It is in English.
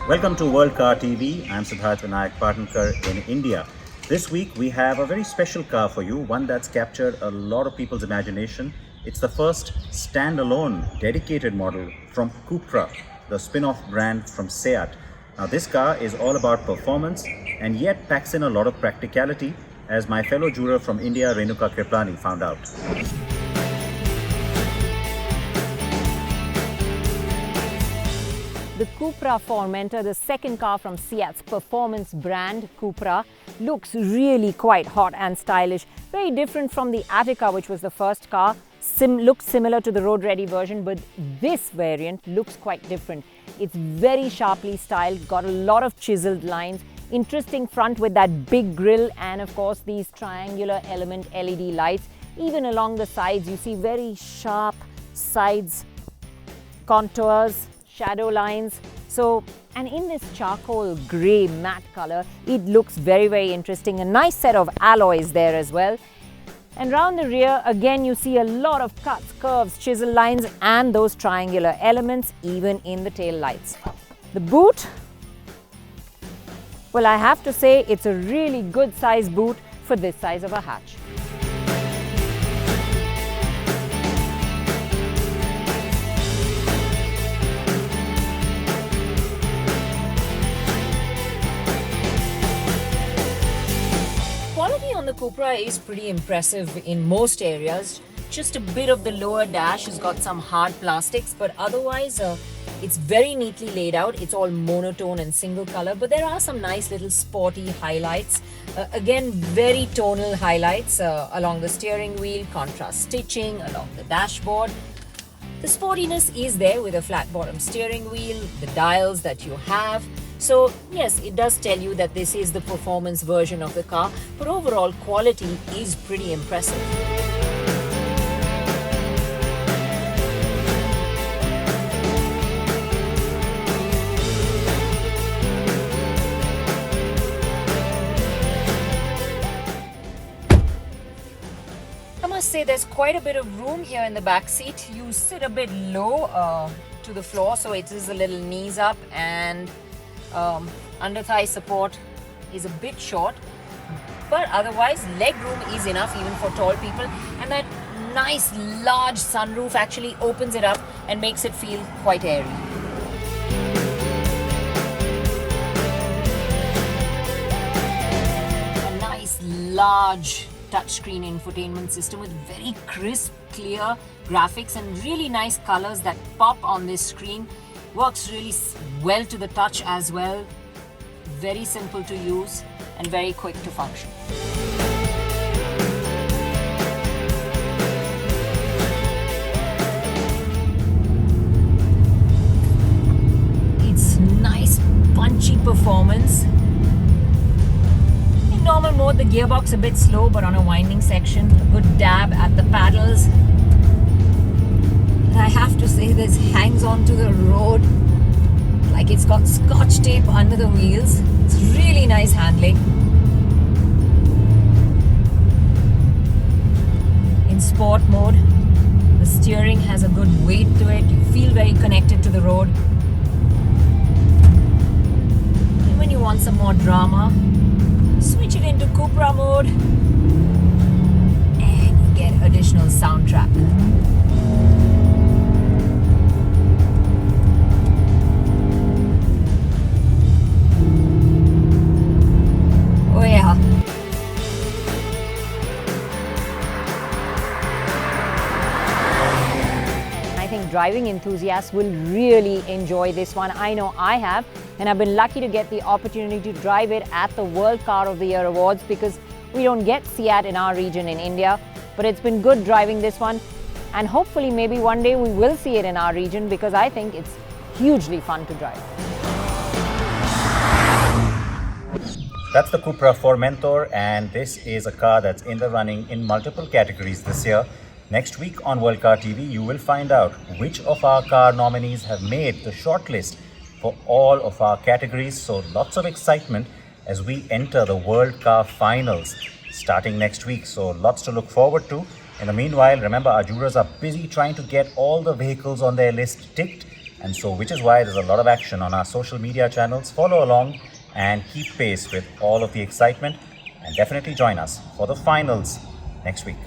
Welcome to World Car TV. I'm Siddharth Vinayak Partnkar in India. This week we have a very special car for you, one that's captured a lot of people's imagination. It's the first standalone dedicated model from Cupra, the spin-off brand from Seat. Now this car is all about performance and yet packs in a lot of practicality, as my fellow juror from India, Renuka Kirpalani, found out. The Cupra Formentor, the second car from Seat's performance brand, Cupra, looks really quite hot and stylish. Very different from the Attica, which was the first car. Looks similar to the road-ready version, but this variant looks quite different. It's very sharply styled, got a lot of chiseled lines, interesting front with that big grille, and of course these triangular element LED lights. Even along the sides, you see very sharp sides contours, shadow lines. And in this charcoal grey matte color, it looks very, very interesting. A nice set of alloys there as well. And round the rear, again, you see a lot of cuts, curves, chisel lines, and those triangular elements, even in the tail lights. The boot, well, I have to say it's a really good size boot for this size of a hatch. Quality on the Cupra is pretty impressive in most areas. Just a bit of the lower dash has got some hard plastics, but otherwise it's very neatly laid out. It's all monotone and single color, but there are some nice little sporty highlights. Again, very tonal highlights along the steering wheel, contrast stitching along the dashboard. The sportiness is there with a flat bottom steering wheel, the dials that you have. So yes, it does tell you that this is the performance version of the car, but overall quality is pretty impressive. I must say there's quite a bit of room here in the back seat. You sit a bit low to the floor, so it is a little knees up, and under thigh support is a bit short, but otherwise leg room is enough even for tall people, and that nice large sunroof actually opens it up and makes it feel quite airy. A nice large touchscreen infotainment system with very crisp, clear graphics and really nice colors that pop on this screen. Works really well to the touch as well. Very simple to use and very quick to function. It's nice, punchy performance. In normal mode, the gearbox a bit slow, but on a winding section, a good dab at the paddles. I have to say, this hangs on to the road like it's got scotch tape under the wheels. It's really nice handling. In sport mode, the steering has a good weight to it. You feel very connected to the road. And when you want some more drama, switch it into Cupra mode and you get additional soundtrack. I think driving enthusiasts will really enjoy this one. I know I have, and I've been lucky to get the opportunity to drive it at the World Car of the Year Awards, because we don't get Seat in our region in India, but it's been good driving this one, and hopefully maybe one day we will see it in our region, because I think it's hugely fun to drive. That's the Cupra Formentor, and this is a car that's in the running in multiple categories this year. Next week on World Car TV, you will find out which of our car nominees have made the shortlist for all of our categories. So lots of excitement as we enter the World Car Finals starting next week. So lots to look forward to. In the meanwhile, remember, our jurors are busy trying to get all the vehicles on their list ticked, And so, which is why there's a lot of action on our social media channels. Follow along and keep pace with all of the excitement, and definitely join us for the finals next week.